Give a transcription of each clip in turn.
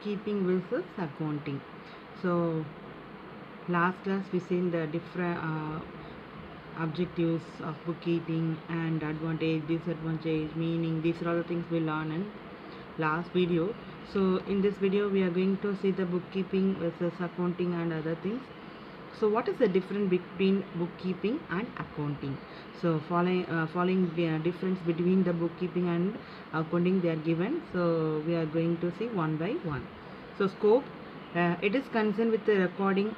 bookkeeping versus accounting. So last class we seen the different objectives of bookkeeping and advantage, disadvantage, meaning. These are all the things we learn in last video. So in this video we are going to see the bookkeeping versus accounting and other things. So what is the difference between bookkeeping and accounting? So following the difference between the bookkeeping and accounting, they are given. So we are going to see one by one. So scope, it is concerned with the recording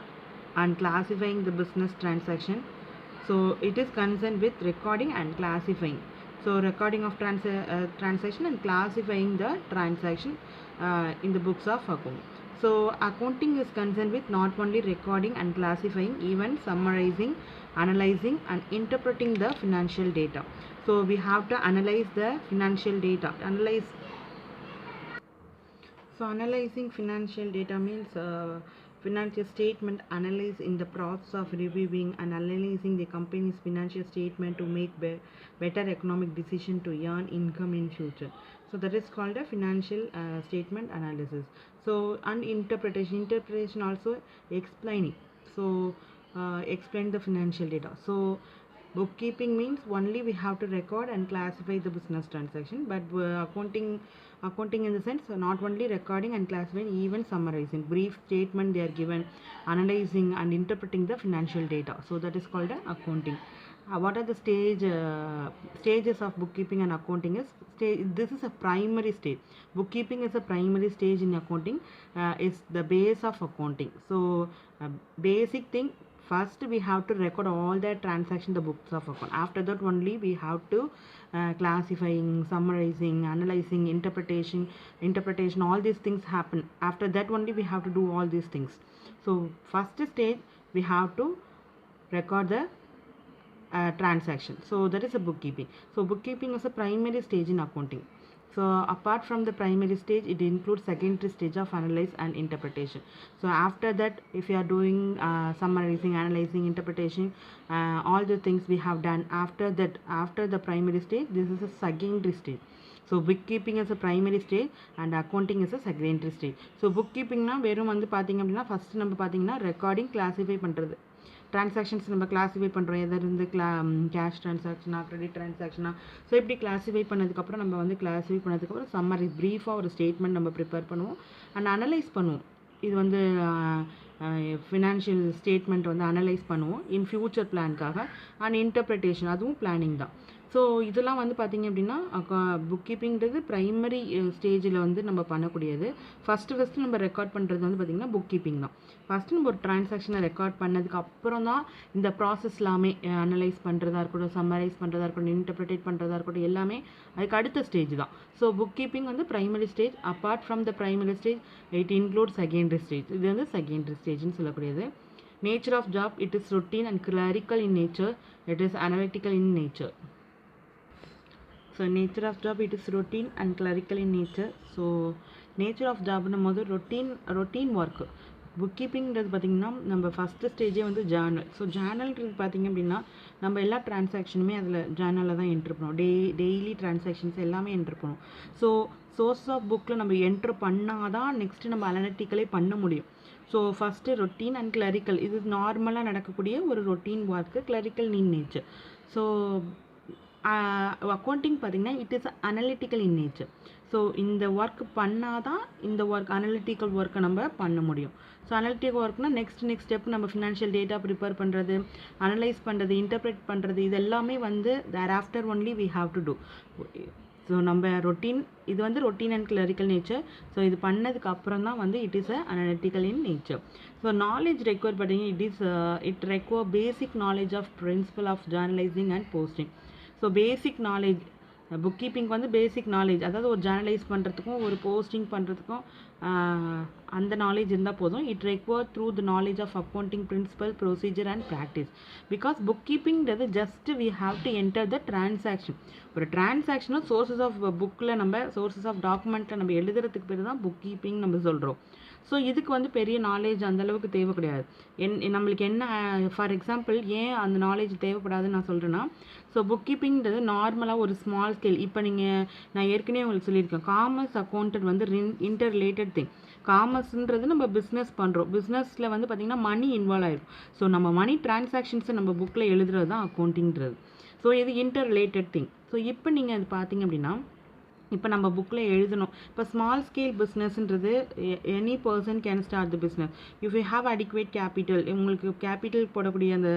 and classifying the business transaction. So it is concerned with recording and classifying. So recording of transaction and classifying the transaction in the books of account. So accounting is concerned with not only recording and classifying, even summarizing, analyzing and interpreting the financial data. So we have to analyze the financial data. Analyzing financial data means financial statement analyze in the process of reviewing and analyzing the company's financial statement to make better economic decision to earn income in future. So that is called a financial statement analysis. So and interpretation also explaining. So explain the financial data. So bookkeeping means only we have to record and classify the business transaction, but accounting in the sense not only recording and classifying, even summarizing brief statement they are given, analyzing and interpreting the financial data. So that is called accounting. What are the stages of bookkeeping and accounting is this is a primary stage. Bookkeeping is a primary stage in accounting, is the base of accounting. So basic thing, first we have to record all the transaction, the books of account. After that only we have to classifying, summarizing, analyzing, interpretation, all these things happen. After that only we have to do all these things. So first stage we have to record the transaction. So that is a bookkeeping. So bookkeeping is a primary stage in accounting. So apart from the primary stage, it includes secondary stage of analyze and interpretation. So after that, if you are doing summarizing, analyzing, interpretation, all the things we have done, after that, after the primary stage, this is a secondary stage. So bookkeeping is a primary stage and accounting is a secondary stage. So bookkeeping na verum vandu pathinga appadina first நம்ம பாத்தீங்கன்னா recording, classify பண்றது. Transactions நம்ம classify பண்ணுறோம், எது இருந்து cash ட்ரான்சாக்ஷனா, credit ட்ரான்சாக்ஷனா. So இப்படி classify பண்ணதுக்கப்புறம் நம்ம வந்து கிளாஸிஃபை பண்ணதுக்கப்புறம் சம்மரி ப்ரீஃபாக ஒரு ஸ்டேட்மெண்ட் நம்ம ப்ரிப்பேர் பண்ணுவோம் அண்ட் அனலைஸ் பண்ணுவோம். இது வந்து ஃபினான்ஷியல் ஸ்டேட்மெண்ட் வந்து அனலைஸ் பண்ணுவோம் இன் ஃபியூச்சர் பிளான்காக. அண்ட் இன்டர்பிரிட்டேஷன் அதுவும் பிளானிங் தான். ஸோ இதெல்லாம் வந்து பார்த்திங்க அப்படின்னா புக்கீப்பிங்கிறது ப்ரைமரி ஸ்டேஜில் வந்து நம்ம பண்ணக்கூடியது. ஃபஸ்ட்டு நம்ம ரெக்கார்ட் பண்ணுறது வந்து பார்த்திங்கன்னா புக்கீப்பிங் தான். ஃபஸ்ட்டு நம்ம ஒரு ட்ரான்சாக்ஷனை ரெக்கார்ட் பண்ணதுக்கு அப்புறம் தான் இந்த ப்ராசஸ் எல்லாமே அனலைஸ் பண்ணுறதா இருக்கட்டும், சம்மரைஸ் பண்ணுறதா இருக்கட்டும், இன்டர்பிரேட் பண்ணுறதா இருக்கட்டும், எல்லாமே அதுக்கு அடுத்த ஸ்டேஜ் தான். ஸோ புக்கீப்பிங் வந்து primary stage. Apart from the primary stage it include secondary stage. இது வந்து செகண்டரி ஸ்டேஜ்னு சொல்லக்கூடியது. Nature of job, it is routine and clerical in nature, it is analytical in nature. So nature of job, it is routine and clerical in nature. So nature of job நம்ம routine work. புக்கீப்பிங்கிறது பார்த்திங்கன்னா நம்ம first ஸ்டேஜே வந்து Journal. So ஜேர்னல்ன்றது பார்த்திங்க அப்படின்னா நம்ம எல்லா ட்ரான்சாக்ஷனுமே அதில் ஜேர்னலில் தான் என்ட்ரு பண்ணுவோம். டெய்லி ட்ரான்சாக்ஷன்ஸ் எல்லாமே என்ட்ரு பண்ணுவோம். ஸோ சோர்ஸ் ஆஃப் புக்கில் நம்ம என்ட்ரு பண்ணால் தான் நெக்ஸ்ட்டு நம்ம அனலிட்டிக்கலே பண்ண முடியும். So first routine and clerical, இது நார்மலாக நடக்கக்கூடிய ஒரு routine work, clerical in nature. So accounting பார்த்திங்கன்னா it is analytical in nature. So இந்த ஒர்க் பண்ணால் தான் இந்த ஒர்க் அனலிட்டிக்கல் ஒர்க்கை நம்ம பண்ண முடியும். ஸோ அனலிட்டிக்கல் ஒர்க்னால் நெக்ஸ்ட் ஸ்டெப் நம்ம ஃபினான்ஷியல் டேட்டா ப்ரிப்பேர் பண்ணுறது, அனலைஸ் பண்ணுறது, இன்டர்பிரேட் பண்ணுறது, இது எல்லாமே வந்து thereafter only we have to do. So நம்ம ரொட்டீன், இது வந்து routine and clerical nature. So இது பண்ணதுக்கு அப்புறம் தான் வந்து it is a analytical in nature. So knowledge require பார்த்தீங்கன்னா it require basic knowledge of principle of journalising and posting. So basic knowledge புக்கீப்பிங்க்கு வந்து பேசிக் நாலேஜ், அதாவது ஒரு ஜேர்னலைஸ் பண்ணுறதுக்கும் ஒரு போஸ்டிங் பண்ணுறதுக்கும் அந்த நாலேஜ் இருந்தால் போதும். It require through the knowledge of accounting principle, procedure and practice. Because புக்கீப்பிங்கிறது just we have to enter the transaction. ஒரு டிரான்சாக்ஷனும் சோர்ஸஸ் ஆஃப் புக்கில் நம்ம சோர்ஸஸ் ஆஃப் டாக்குமெண்ட்டில் நம்ம எழுதுறதுக்கு பேர் தான் புக்கீப்பிங் நம்ம சொல்கிறோம். ஸோ இதுக்கு வந்து பெரிய நாலேஜ் அந்தளவுக்கு தேவை கிடையாது. நம்மளுக்கு என்ன ஃபார் எக்ஸாம்பிள் ஏன் அந்த நாலேஜ் தேவைப்படாதுன்னு நான் சொல்கிறேன்னா, ஸோ புக்கீப்பிங்கிறது நார்மலாக ஒரு ஸ்மால் ஸ்கேல். இப்போ நான் ஏற்கனவே உங்களுக்கு சொல்லியிருக்கேன், காமர்ஸ் அக்கௌண்டன்ட் வந்து இன்டர் ரிலேட்டட் திங். காமர்ஸ்ன்றது நம்ம பிஸ்னஸ் பண்ணுறோம், பிஸ்னஸில் வந்து பார்த்திங்கன்னா மணி இன்வால்வ் ஆகிடும். ஸோ நம்ம மணி டிரான்சாக்ஷன்ஸை நம்ம புக்கில் எழுதுறது தான் அக்கௌண்டிங்கிறது. ஸோ இது இன்டர் ரிலேட்டட் திங். ஸோ இப்போ நீங்கள் அது பார்த்தீங்க அப்படின்னா இப்போ நம்ம புக்கில் எழுதணும். இப்போ ஸ்மால் ஸ்கேல் பிஸ்னஸ்ன்றது any person can start the business if you have adequate capital. உங்களுக்கு கேபிட்டல் போடக்கூடிய அந்த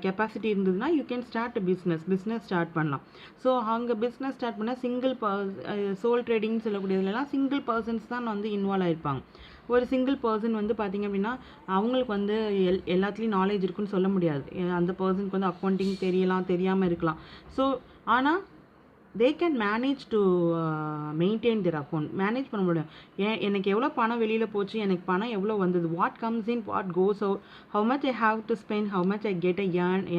கெப்பாசிட்டி இருந்ததுன்னா you can start business start பண்ணலாம். ஸோ அங்கே பிஸ்னஸ் ஸ்டார்ட் பண்ணால் சிங்கிள் சோல் ட்ரேடிங்னு சொல்லக்கூடியதுலாம் சிங்கிள் பர்சன்ஸ் தான் வந்து இன்வால்வ் ஆகிருப்பாங்க. ஒரு சிங்கிள் பர்சன் வந்து பார்த்திங்க அப்படின்னா அவங்களுக்கு வந்து எல்லாத்துலேயும் நாலேஜ் இருக்குன்னு சொல்ல முடியாது. அந்த பர்சனுக்கு வந்து அக்கௌண்டிங் தெரியலாம், தெரியாமல் இருக்கலாம். ஸோ ஆனால் they can manage to maintain their account. Manage பண்ண முடியும். எனக்கு எவ்வளோ பணம் வெளியில் போச்சு, எனக்கு பணம் எவ்வளோ வந்தது, what comes in, what goes out, how much I have to spend, how much I get a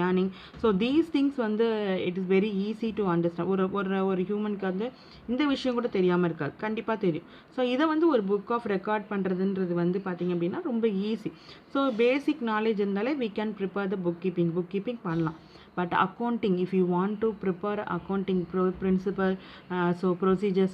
earning. So these things வந்து it is very easy to understand. ஒரு ஹியூமனுக்கு வந்து இந்த விஷயம் கூட தெரியாமல் இருக்காது, கண்டிப்பாக தெரியும். ஸோ இதை வந்து ஒரு புக் ஆஃப் ரெக்கார்ட் பண்ணுறதுன்றது வந்து பார்த்திங்க அப்படின்னா ரொம்ப ஈஸி. ஸோ பேசிக் நாலேஜ் இருந்தாலே we can prepare the bookkeeping பண்ணலாம். But accounting, if you want to prepare accounting principle, so procedures,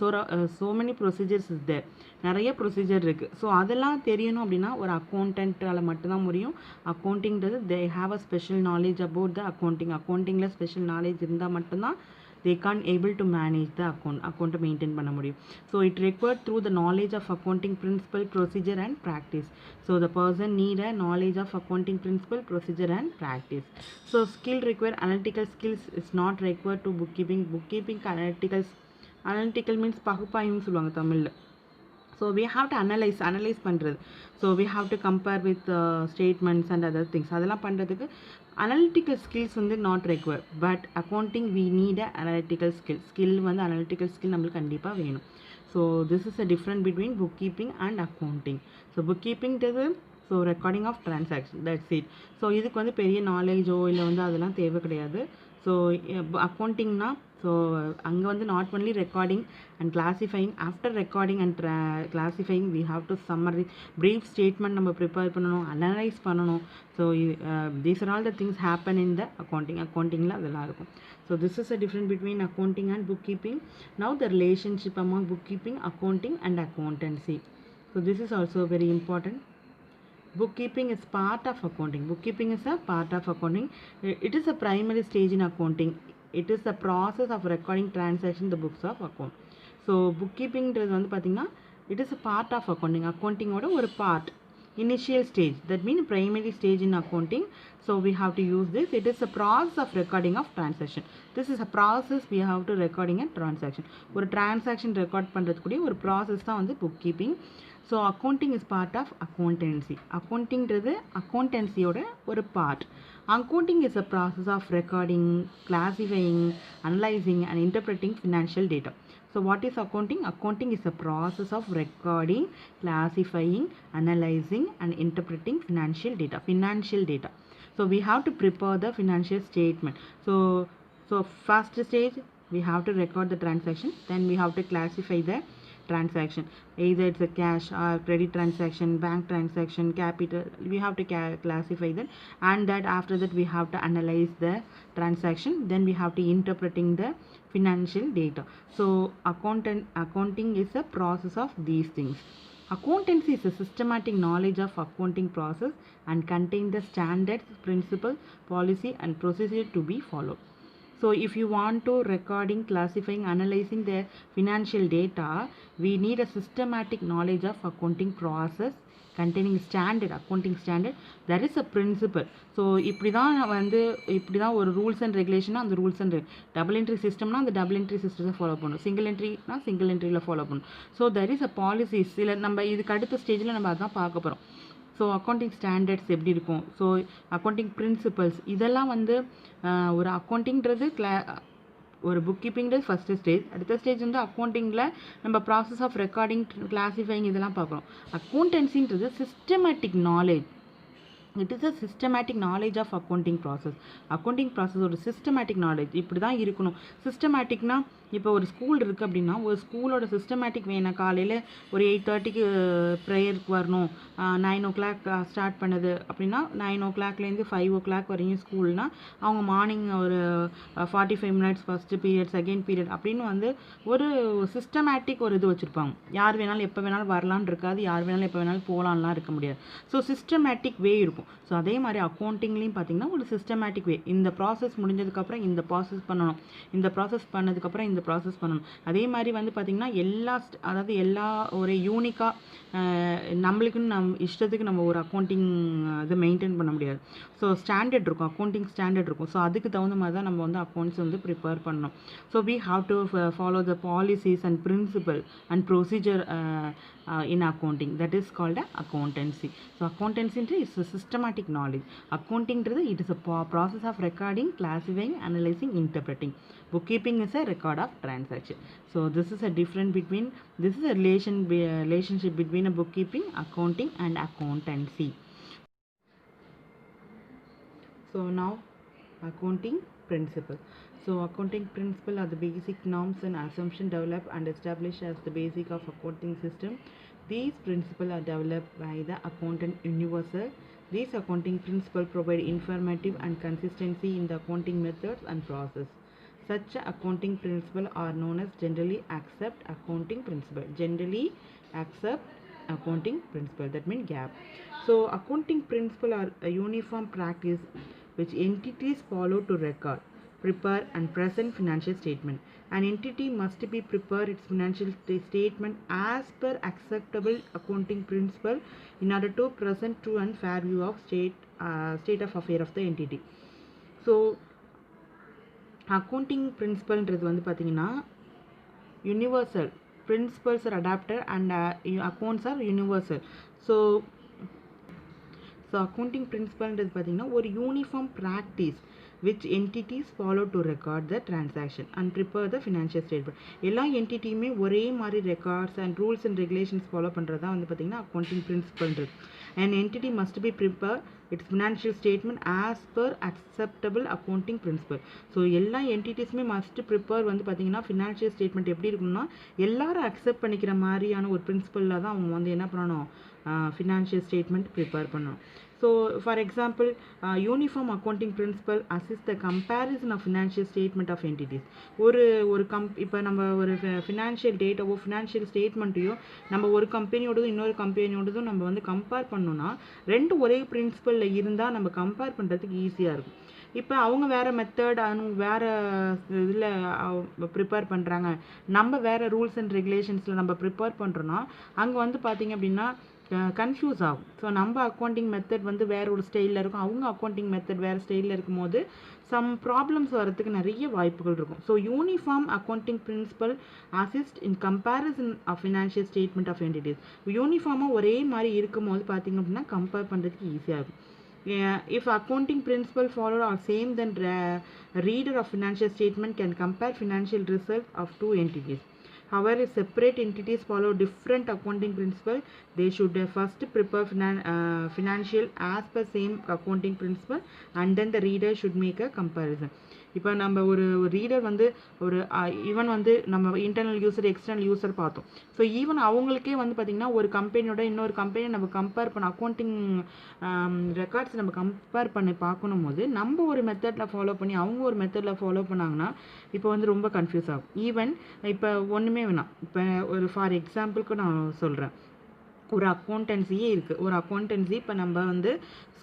so many procedures is there. நிறைய ப்ரொசீஜர் இருக்குது. ஸோ அதெல்லாம் தெரியணும் அப்படின்னா ஒரு அக்கௌண்டன்ட்டால் மட்டும்தான் முடியும். அக்கௌண்டிங்கிறது they have a special knowledge about the அக்கௌண்டிங்கில் ஸ்பெஷல் நாலேஜ் இருந்தால் மட்டும்தான் they can't able to manage the account maintain பண்ண முடியும். So it required through the knowledge of accounting principle, procedure and practice. So the person need a knowledge of accounting principle, procedure and practice. So skill required, analytical skills is not required to bookkeeping analytical means பகுப்பாய்வுன்னு சொல்லுவாங்க தமிழில். So we have to analyze பண்ணுறது. So we have to compare with statements and other things. அதெல்லாம் பண்ணுறதுக்கு analytical skills வந்து not required. But accounting we need a analytical skill வந்து analytical skill நம்மளுக்கு கண்டிப்பாக வேணும். So this is a difference between bookkeeping and accounting. So bookkeeping so recording of transaction, that's it. So இதுக்கு வந்து பெரிய நாலேஜோ இல்லை வந்து அதெல்லாம் தேவை கிடையாது. ஸோ அக்கௌண்டிங்னா ஸோ அங்கே வந்து not only recording and classifying, after recording and classifying we have to summary brief statement நம்ம ப்ரிப்பேர் பண்ணணும், அனலைஸ் பண்ணணும். So these are all the things happen in the அக்கௌண்டிங்கில் அதெல்லாம் இருக்கும். So this is a different between accounting and bookkeeping. Now the relationship among bookkeeping, accounting and accountancy. So this is also very important. Bookkeeping is part of accounting. Bookkeeping is a part of accounting. It is a primary stage in accounting. It is the process of recording transaction in the books of account. So bookkeeping வந்து பார்த்தீங்கன்னா it is a part of accounting. Accounting ஓட ஒரு part. Initial stage. That means primary stage in accounting. So we have to use this. It is a process of recording of transaction. This is a process we have to recording a transaction. ஒரு transaction record பண்ணுறதுக்குரிய ஒரு process தான் வந்து bookkeeping. So accounting is part of accountancy. அக்கௌண்டிங்கிறது அக்கௌண்டன்சியோட ஒரு part. Accounting is a process of recording, classifying, analysing and interpreting financial data. So what is accounting? Accounting is a process of recording, classifying, analyzing and interpreting financial data. So we have to prepare the financial statement. So first stage we have to record the transaction, then we have to classify the transaction, either it's a cash or credit transaction, bank transaction, capital. We have to classify that, and that after that we have to analyze the transaction, then we have to interpreting the financial data. So accounting is a process of these things. Accountancy is a systematic knowledge of accounting process and contain the standards, principles, policy and procedure to be followed. So if you want to recording, classifying, analyzing the financial data, we need a systematic knowledge of accounting process containing accounting standard. There is a principle. So இப்படி தான் ஒரு rules and ரெகுலேஷனா அந்த rules and double entry சிஸ்டம்னா அந்த double entry சிஸ்டத்தை follow பண்ணணும், single என்ட்ரினா single என்ட்ரியில் follow பண்ணணும். So there is a policy. சில நம்ம இதுக்கு அடுத்த ஸ்டேஜில் நம்ம அதான் பார்க்க போகிறோம். ஸோ அக்கௌண்டிங் ஸ்டாண்டர்ட்ஸ் எப்படி இருக்கும், ஸோ அக்கௌண்டிங் பிரின்சிபல்ஸ், இதெல்லாம் வந்து ஒரு அக்கௌண்டிங்கிறது ஒரு புக் கீப்பிங்கிறது ஃபஸ்ட்டு ஸ்டேஜ். அடுத்த ஸ்டேஜ் வந்து அக்கௌண்டிங்கில் நம்ம ப்ராசஸ் ஆஃப் ரெக்கார்டிங், கிளாஸிஃபைங் இதெல்லாம் பார்க்குறோம். அக்கௌண்டன்சின்றது systematic knowledge. It is a systematic knowledge of accounting process. Accounting process ஒரு சிஸ்டமேட்டிக் நாலேஜ் இப்படி தான் இருக்கணும். சிஸ்டமேட்டிக்னா இப்போ ஒரு ஸ்கூல் இருக்குது அப்படின்னா ஒரு ஸ்கூலோட சிஸ்டமேட்டிக் வேணும். காலையில் ஒரு 8:30க்கு ப்ரேயருக்கு வரணும், 9 o'clock ஸ்டார்ட் பண்ணுது அப்படின்னா 9 o'clockலேருந்து 5 o'clock வரையும் ஸ்கூல்னால் அவங்க மார்னிங் ஒரு 45 minutes first period, second period அப்படின்னு வந்து ஒரு சிஸ்டமேட்டிக் ஒரு இது வச்சுருப்பாங்க. யார் வேணாலும் எப்போ வேணாலும் வரலான்னு இருக்காது, யார் வேணாலும் எப்போ வேணாலும் போகலான்லாம் இருக்க முடியாது. ஸோ சிஸ்டமேட்டிக் வே இருக்கும். ஸோ அதே மாதிரி அக்கௌண்டிங்லேயும் பார்த்திங்கன்னா ஒரு சிஸ்டமேட்டிக் வே. இந்த ப்ராசஸ் முடிஞ்சதுக்கப்புறம் இந்த ப்ராசஸ் பண்ணணும், இந்த ப்ராசஸ் பண்ணதுக்கப்புறம் இந்த ப்ராசஸ் பண்ணணும். அதே மாதிரி வந்து பார்த்திங்கன்னா அதாவது எல்லா ஒரு யூனிக்காக நம்மளுக்குன்னு இஷ்டத்துக்கு நம்ம ஒரு அக்கௌண்டிங் இது மெயின்டைன் பண்ண முடியாது. ஸோ ஸ்டாண்டர்ட் இருக்கும், அக்கௌண்டிங் ஸ்டாண்டர்ட் இருக்கும். ஸோ அதுக்கு தகுந்த மாதிரி தான் நம்ம வந்து அக்கௌண்ட்ஸ் வந்து ப்ரிப்பேர் பண்ணணும். So we have to follow the policies and principle and procedure in accounting. That is called accountancy. So accountancy is a systematic knowledge. Accounting it is a process of recording, classifying, analyzing, interpreting. Bookkeeping is a record of transaction. So this is a relationship between a bookkeeping, accounting and accountancy. So now accounting principle. So accounting principle are the basic norms and assumptions developed and established as the basic of accounting system. These principles are developed by the accountant universal. These accounting principles provide informative and consistency in the accounting methods and process. Such accounting principles are known as generally accept accounting principle. Generally accept accounting principle, that means GAAP. So accounting principles are a uniform practice which entities follow to record, prepare and present financial statement. An entity must be prepare its financial statement as per acceptable accounting principle in order to present true and fair view of state of affair of the entity. So accounting principle வந்து பார்த்தீங்கன்னா universal. Principles are adapted and accounts are universal. So accounting principle is பார்த்தீங்கன்னா ஒரு uniform practice which entities follow to record the transaction and prepare the financial statement. எல்லா என்டிட்டியுமே ஒரே மாதிரி records and rules and regulations follow பண்ணுறதா வந்து பார்த்தீங்கன்னா accounting பிரின்சிபல்ன்றது. An entity must be prepare its financial statement as per acceptable accounting principle. So எல்லா என்டிட்டிஸுமே must prepare வந்து பார்த்தீங்கன்னா financial statement எப்படி இருக்குன்னா எல்லாரும் அக்செப்ட் பண்ணிக்கிற மாதிரியான ஒரு பிரின்சிபலில் தான் அவங்க வந்து என்ன பண்ணணும், ஃபினான்ஷியல் ஸ்டேட்மெண்ட் ப்ரிப்பேர் பண்ணணும். So for example, uniform accounting principle assists the comparison of financial statement of entities. இப்போ நம்ம ஒரு ஃபினான்ஷியல் டேட்டாவோ ஃபினான்ஷியல் ஸ்டேட்மெண்ட்டையோ நம்ம ஒரு கம்பெனியோடதும் இன்னொரு கம்பெனியோடதும் நம்ம வந்து கம்பேர் பண்ணோன்னா ரெண்டு ஒரே பிரின்சிபலில் இருந்தால் நம்ம கம்பேர் பண்ணுறதுக்கு ஈஸியாக இருக்கும். இப்போ அவங்க வேறு மெத்தட் வேறு இதில் ப்ரிப்பேர் பண்ணுறாங்க, நம்ம வேறு ரூல்ஸ் அண்ட் ரெகுலேஷன்ஸில் நம்ம ப்ரிப்பேர் பண்ணுறோன்னா அங்கே வந்து பார்த்திங்க அப்படின்னா கன்ஃபியூஸ் ஆகும். ஸோ நம்ம அக்கௌண்டிங் மெத்தட் வந்து வேறு ஒரு ஸ்டைலில் இருக்கும், அவங்க அக்கௌண்டிங் மெத்தட் வேறு ஸ்டைலில் இருக்கும்போது சம் ப்ராப்ளம்ஸ் வரதுக்கு நிறைய வாய்ப்புகள் இருக்கும். So uniform accounting principal assist in comparison of financial statement of entities. யூனிஃபார்மாக ஒரே மாதிரி இருக்கும்போது பார்த்திங்க அப்படின்னா கம்பேர் பண்ணுறதுக்கு ஈஸியாக இருக்கும். If accounting principle followed are same, then reader of financial statement can compare financial results of two entities. However, if separate entities follow different accounting principle, they should first prepare financial as per same accounting principle and then the reader should make a comparison. இப்போ நம்ம ஒரு reader வந்து ஒரு even வந்து நம்ம internal user external user பார்த்தோம். So even அவங்களுக்கே வந்து பார்த்திங்கன்னா ஒரு கம்பெனியோட இன்னொரு கம்பெனியை நம்ம கம்பேர் பண்ண அக்கௌண்டிங் ரெக்கார்ட்ஸ் நம்ம கம்பேர் பண்ணி பார்க்கணும் போது நம்ம ஒரு மெத்தடில் ஃபாலோ பண்ணி அவங்க ஒரு மெத்தடில் ஃபாலோ பண்ணாங்கன்னா இப்போ வந்து ரொம்ப கன்ஃபியூஸ் ஆகும். ஈவன் இப்போ ஒன்றுமே வேணாம், இப்போ ஒரு ஃபார் எக்ஸாம்பிளுக்கு நான் சொல்கிறேன், ஒரு அக்கௌண்டன்சியே இருக்குது. ஒரு அக்கௌண்டன்சி இப்போ நம்ம வந்து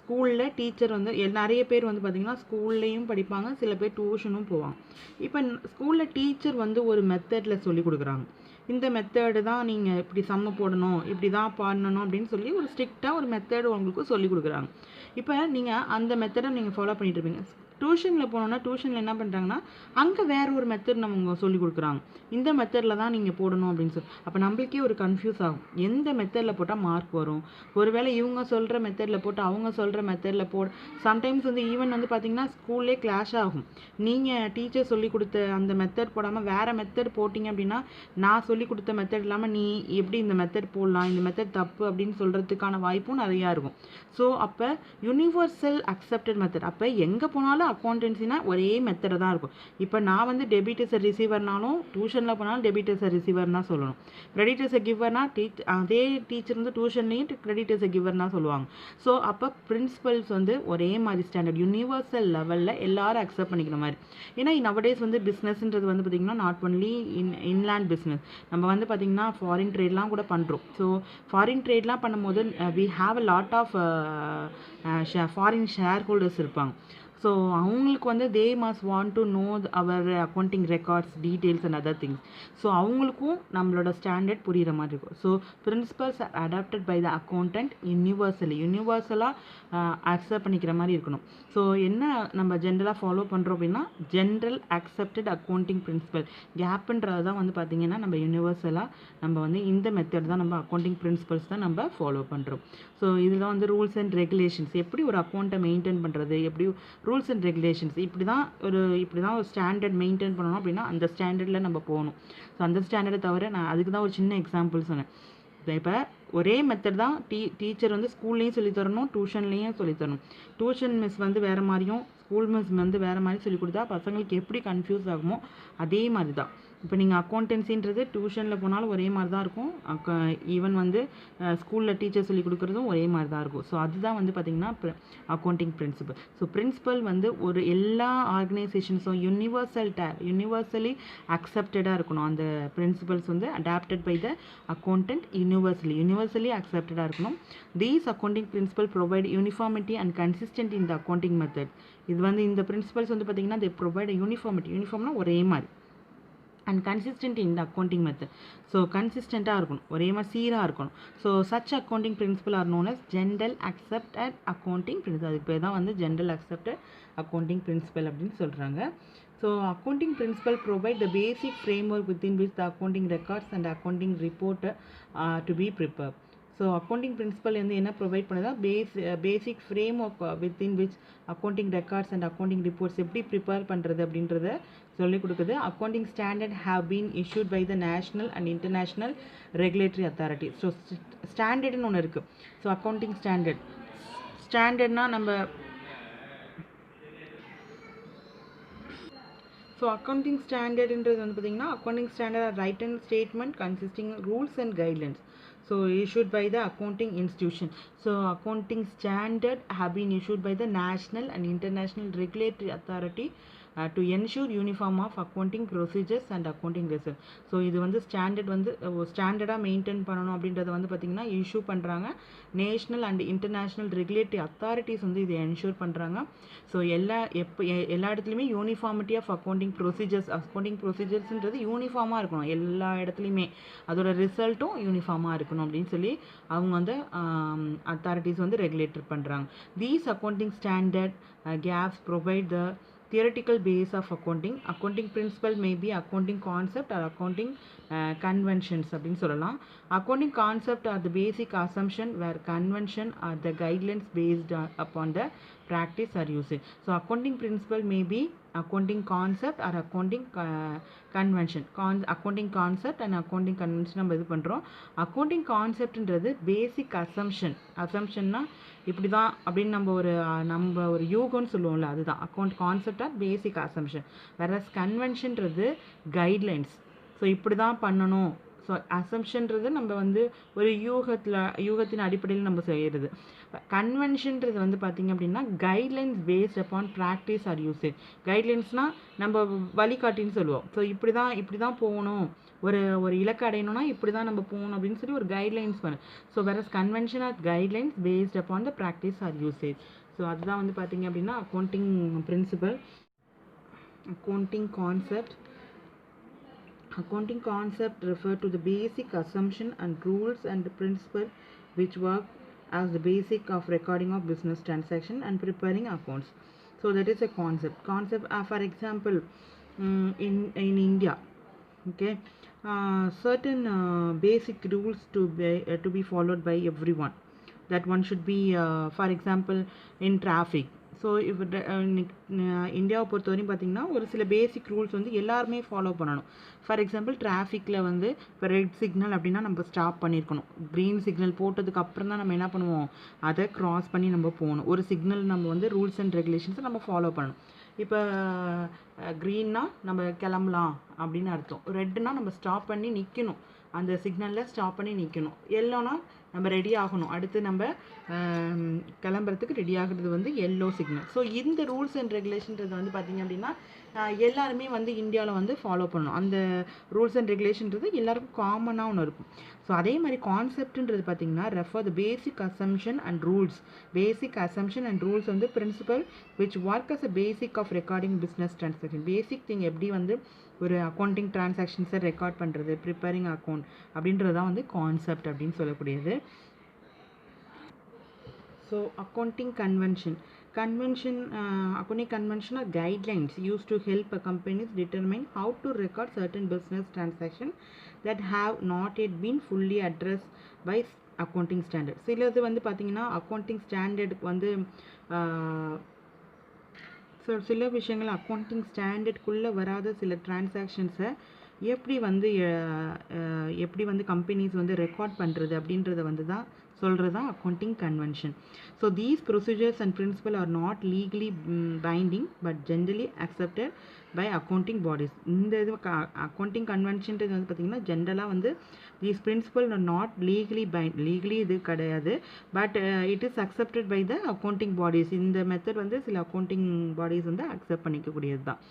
ஸ்கூலில் டீச்சர் வந்து நிறைய பேர் வந்து பார்த்திங்கன்னா ஸ்கூல்லையும் படிப்பாங்க, சில பேர் டியூஷனும் போவாங்க. இப்போ ஸ்கூலில் டீச்சர் வந்து ஒரு மெத்தடில் சொல்லி கொடுக்குறாங்க, இந்த மெத்தடு தான் நீங்கள் இப்படி சம்ம போடணும், இப்படி தான் பண்ணணும் அப்படின்னு சொல்லி ஒரு ஸ்ட்ரிக்டாக ஒரு மெத்தடு உங்களுக்கு சொல்லி கொடுக்குறாங்க. இப்போ நீங்கள் அந்த மெத்தடை நீங்கள் ஃபாலோ பண்ணிட்டு இருப்பீங்க. டியூஷனில் போனோன்னா டியூஷனில் என்ன பண்ணுறாங்கன்னா அங்கே வேற ஒரு மெத்தட் நம்ம சொல்லி கொடுக்குறாங்க, இந்த மெத்தடில் தான் நீங்கள் போடணும் அப்படின்னு சொல்லி. அப்போ நம்மளுக்கே ஒரு கன்ஃபியூஸ் ஆகும், எந்த மெத்தடில் போட்டால் மார்க் வரும். ஒருவேளை இவங்க சொல்கிற மெத்தடில் போட்டு அவங்க சொல்கிற மெத்தடில் சம்டைம்ஸ் வந்து ஈவன் வந்து பார்த்திங்கன்னா ஸ்கூல்லே கிளாஷ் ஆகும். நீங்கள் டீச்சர் சொல்லி கொடுத்த அந்த மெத்தட் போடாமல் வேறு மெத்தட் போட்டிங்க அப்படின்னா நான் சொல்லி கொடுத்த மெத்தட் இல்லாமல் நீ எப்படி இந்த மெத்தட் போடலாம், இந்த மெத்தட் தப்பு அப்படின்னு சொல்கிறதுக்கான வாய்ப்பும் நிறையா இருக்கும். ஸோ அப்போ யூனிவர்சல் அக்செப்டட் மெத்தட், அப்போ எங்கே போனாலும் அக்கௌண்டன்சினா ஒரே மெத்தடை தான் இருக்கும். இப்போ நான் வந்து டெபிட்டர்ஸை ரிசீவர்னாலும் டியூஷனில் போனாலும் டெபிட்டர்ஸை ரிசீவர்னா சொல்லணும், கிரெடிட்டர்ஸை கிவர்னா அதே டீச்சர் வந்து டியூஷன்லேயும் கிரெடிட்டர்ஸை கிவர்னா சொல்லுவாங்க. ஸோ அப்போ பிரின்சிபல்ஸ் வந்து ஒரே மாதிரி ஸ்டாண்டர்ட் யூனிவர்சல் லெவலில் எல்லாரும் அக்செப்ட் பண்ணிக்கிற மாதிரி. ஏன்னா நவடேஸ் வந்து பிஸ்னஸ்ன்றது வந்து பார்த்திங்கன்னா நாட் ஒன்லி இன்லேண்ட் பிஸ்னஸ், நம்ம வந்து பார்த்திங்கன்னா ஃபாரின் ட்ரேட்லாம் கூட பண்ணுறோம். ஸோ ஃபாரின் ட்ரேட்லாம் பண்ணும்போது we have a lot of foreign share holders இருப்பாங்க. ஸோ அவங்களுக்கு வந்து they must want to know our accounting records details and other things. So அவங்களுக்கும் நம்மளோட ஸ்டாண்டர்ட் புரிகிற மாதிரி இருக்கும். So principals are adapted by the accountant யூனிவர்சலாக அக்செப்ட் பண்ணிக்கிற மாதிரி இருக்கணும். ஸோ என்ன நம்ம ஜென்ரலாக ஃபாலோ பண்ணுறோம் அப்படின்னா ஜென்ரல் அக்செப்டட் அக்கௌண்டிங் பிரின்சிபல் கேப்புன்றது தான் வந்து பார்த்திங்கன்னா நம்ம யூனிவர்சலாக நம்ம வந்து இந்த மெத்தட் தான் நம்ம அக்கௌண்டிங் பிரின்சிபல்ஸ் தான் நம்ம ஃபாலோ பண்ணுறோம். ஸோ இதில் வந்து ரூல்ஸ் அண்ட் ரெகுலேஷன்ஸ், எப்படி ஒரு அக்கௌண்ட்டை மெயின்டைன் பண்ணுறது, எப்படி ரூல்ஸ் அண்ட் ரெகுலேஷன்ஸ், இப்படி தான் ஒரு ஸ்டாண்டர்ட் மெயின்டைன் பண்ணணும் அப்படின்னா அந்த ஸ்டாண்டர்டில் நம்ம போகணும். ஸோ அந்த ஸ்டாண்டர்டை தவிர நான் அதுக்கு தான் ஒரு சின்ன எக்ஸாம்பிள் சொன்னேன். இப்போ ஒரே மெத்தட் தான் டீச்சர் வந்து ஸ்கூல்லேயும் சொல்லித்தரணும், டியூஷன்லேயும் சொல்லித்தரணும். டியூஷன் மிஸ் வந்து வேறு மாதிரியும் ஸ்கூல் மிஸ் வந்து வேறு மாதிரி சொல்லி கொடுத்தா பசங்களுக்கு எப்படி கன்ஃபியூஸ் ஆகுமோ அதே மாதிரி தான். இப்போ நீங்கள் அக்கௌண்டன்சின்றது டியூஷனில் போனாலும் ஒரே மாதிரி தான் இருக்கும், ஈவன் வந்து ஸ்கூலில் டீச்சர் சொல்லி கொடுக்குறதும் ஒரே மாதிரி தான் இருக்கும். ஸோ அதுதான் வந்து பார்த்திங்கன்னா அக்கௌண்டிங் பிரின்சிபல். ஸோ பிரின்சிபல் வந்து ஒரு எல்லா ஆர்கனைசேஷன்ஸும் யூனிவர்சலி அக்செப்டடாக இருக்கணும். அந்த பிரின்சிபல்ஸ் வந்து adapted by the accountant universally அக்செப்டடாக இருக்கணும். These accounting principal provide uniformity and consistent in the accounting method. இது வந்து இந்த பிரின்சிபல்ஸ் வந்து பார்த்திங்கன்னா தே ப்ரொவைட் யூனிஃபார்ம்னா ஒரே மாதிரி and consistent in the accounting method. So கன்சிஸ்டண்ட்டாக இருக்கணும், ஒரே மாதிரி சீராக இருக்கணும். So such accounting principal are known as general accepted accounting principal. அதுக்கு பேர் தான் வந்து ஜென்ரல் அக்செப்டட் அக்கௌண்டிங் பிரின்சிபல் அப்படின்னு சொல்கிறாங்க. So accounting principal provide the basic framework within which the accounting records and accounting report to be prepare. So accounting principal வந்து என்ன provide பண்ணுதா, basic framework within which accounting records and accounting reports எப்படி prepare பண்ணுறது அப்படின்றத சொல்லிக் கொடுக்குது. Accounting standard have been issued by the national and international regulatory authority. So ஸ்டாண்டர்டுன்னு ஒன்று இருக்குது. ஸோ அக்கௌண்டிங் ஸ்டாண்டர்ட்னா நம்ம ஸோ அக்கௌண்டிங் ஸ்டாண்டர்டுன்றது வந்து பார்த்திங்கன்னா accounting standard are written statement consisting rules and guidelines. So issued by the accounting institution. So accounting standard have been issued by the national and international regulatory authority to ensure uniform of accounting procedures and accounting results. So இது வந்து standard வந்து ஸ்டாண்டர்டாக maintain பண்ணணும் அப்படின்றத வந்து பார்த்திங்கன்னா issue பண்ணுறாங்க. National and international regulatory authorities வந்து இதை என்ஷூர் பண்ணுறாங்க. ஸோ எல்லா இடத்துலையுமே யூனிஃபார்மிட்டி ஆஃப் அக்கௌண்டிங் ப்ரொசீஜர்ஸ்ன்றது யூனிஃபார்மாக இருக்கணும் எல்லா இடத்துலையுமே, அதோட ரிசல்ட்டும் யூனிஃபார்மாக இருக்கணும் அப்படின்னு சொல்லி அவங்க வந்து அத்தாரிட்டிஸ் வந்து ரெகுலேட்டர் பண்ணுறாங்க. These accounting standard gaps provide the theoretical base of accounting. Accounting principle may be accounting concept or accounting conventions அப்படின்னு சொல்லலாம். Accounting concept are the basic assumption where convention are the guidelines based upon the practice or usage. So accounting principle may be accounting concept or accounting convention. Accounting concept and accounting convention நம்ம இது பண்ணுறோம். accounting conceptன்றது பேசிக் அசம்ஷன்னா இப்படி தான் அப்படின்னு நம்ம ஒரு யூகம்னு சொல்லுவோம்ல, அதுதான் அக்கௌண்ட் கான்செப்டாக பேசிக் அசம்ஷன். வேற கன்வென்ஷன்றது கைட்லைன்ஸ். ஸோ இப்படி தான் பண்ணணும். ஸோ அசம்ஷன்றது நம்ம வந்து ஒரு யூகத்தின் அடிப்படையில் நம்ம செய்கிறது. கன்வென்ஷன்றது வந்து பார்த்திங்க அப்படின்னா guidelines based upon practice or usage. கைட்லைன்ஸ்னால் நம்ம வழிகாட்டின்னு சொல்லுவோம். ஸோ இப்படி தான் போகணும், ஒரு இலக்கு அடையணும்னா இப்படி தான் நம்ம போகணும் அப்படின்னு சொல்லி ஒரு கைட்லைன்ஸ் பண்ணு. ஸோ வேற convention or guidelines based upon the practice or usage. So அதுதான் வந்து பார்த்திங்க அப்படின்னா accounting principle. accounting concept refer to the basic assumption and rules and principle which work as the basic of recording of business transaction and preparing accounts. So that is a concept for example, in India, okay, certain basic rules to be followed by everyone, that one should be, for example, in traffic. So இப்போ இந்தியாவை பொறுத்த வரையும் பார்த்திங்கன்னா ஒரு சில பேசிக் rules வந்து எல்லாருமே follow பண்ணணும். ஃபார் எக்ஸாம்பிள் டிராஃபிக்கில் வந்து இப்போ ரெட் சிக்னல் அப்படின்னா நம்ம ஸ்டாப் பண்ணியிருக்கணும். க்ரீன் சிக்னல் போட்டதுக்கு அப்புறம் தான் நம்ம என்ன பண்ணுவோம், அதை க்ராஸ் பண்ணி நம்ம போகணும். ஒரு சிக்னல் நம்ம வந்து ரூல்ஸ் அண்ட் ரெகுலேஷன்ஸை நம்ம ஃபாலோ பண்ணணும். இப்போ க்ரீன்னா நம்ம கிளம்பலாம் அப்படின்னு அர்த்தம், ரெட்டுனா நம்ம ஸ்டாப் பண்ணி நிற்கணும், அந்த சிக்னலில் ஸ்டாப் பண்ணி நிற்கணும், எல்லோனா நம்ம ரெடி ஆகணும், அடுத்து நம்ம கிளம்புறதுக்கு ரெடி ஆகிறது வந்து எல்லோ சிக்னல். ஸோ இந்த ரூல்ஸ் அண்ட் ரெகுலேஷன்றது வந்து பார்த்திங்க அப்படின்னா எல்லாருமே வந்து இந்தியாவில் வந்து ஃபாலோ பண்ணணும். அந்த ரூல்ஸ் அண்ட் ரெகுலேஷன்றது எல்லாருக்கும் காமனாக ஒன்று இருக்கும். ஸோ அதே மாதிரி கான்செப்ட்ன்றது பார்த்திங்கன்னா refer the basic assumption and rules. Basic assumption and rules வந்து principal which work as a basic of recording business transaction. Basic thing எப்படி வந்து ஒரு அக்கௌண்டிங் ட்ரான்சாக்ஷன்ஸை ரெக்கார்ட் பண்ணுறது, ப்ரிப்பேரிங் அக்கௌண்ட் அப்படின்றது தான் வந்து கான்செப்ட் அப்படின்னு சொல்லக்கூடியது. So accounting convention are guidelines used to help companies determine how to record certain business transactions that have not yet been fully addressed by accounting standards. சிலது வந்து பார்த்திங்கன்னா அக்கௌண்டிங் ஸ்டாண்டர்டுக்கு வந்து ஸோ சில விஷயங்கள் அக்கௌண்டிங் ஸ்டாண்டர்டுக்குள்ளே வராத சில டிரான்சாக்ஷன்ஸை எப்படி வந்து கம்பெனிஸ் வந்து ரெக்கார்ட் பண்ணுறது அப்படின்றத வந்து தான் சொல்கிறது தான் accounting convention. So these procedures and principle are not legally binding but generally accepted by accounting bodies. இந்த இது அக்கௌண்டிங் கன்வென்ஷன்றது வந்து பார்த்திங்கன்னா ஜென்ரலாக வந்து these principle are not legally இது கிடையாது, but it is accepted by the accounting bodies. இந்த மெத்தட் வந்து சில அக்கௌண்டிங் பாடிஸ் வந்து அக்செப்ட் பண்ணிக்கக்கூடியது தான்.